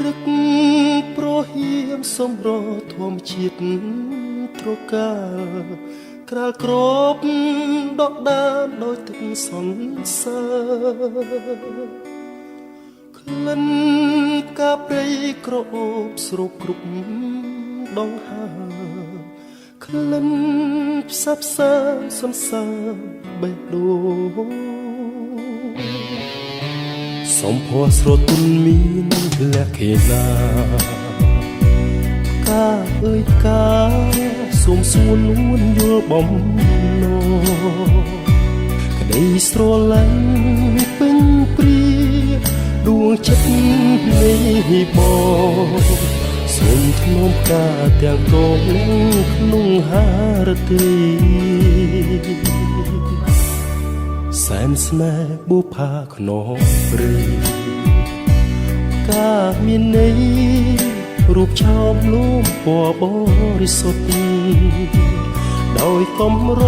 រឹកប្រហៀមសម្រធម្មជាតិត្រកាលក្រាលក្របដកដានដោយទឹកសន្សើរក្លិនផ្កាព្រៃក្រអូបស្រូបគ្រប់ដងហើក្លិនផ្សាផ្សាសន្សើរបេះដូងសំភ័រស្រទន់មានលក្ខណៈផ្កាអើយផ្កាសូមសួននួនយល់បំណងក្តីស្រឡាញ់ពេញព្រាដួងចិត្តនេះបងសូមធ្នមផ្កាទាំងកោលក្នុងហារទីសែនស្នេហ៍បុផាខ្នងព្រៃកាមានន័យរូបឆោមលូមពណ៌បរិសុទ្ធដោយកំរ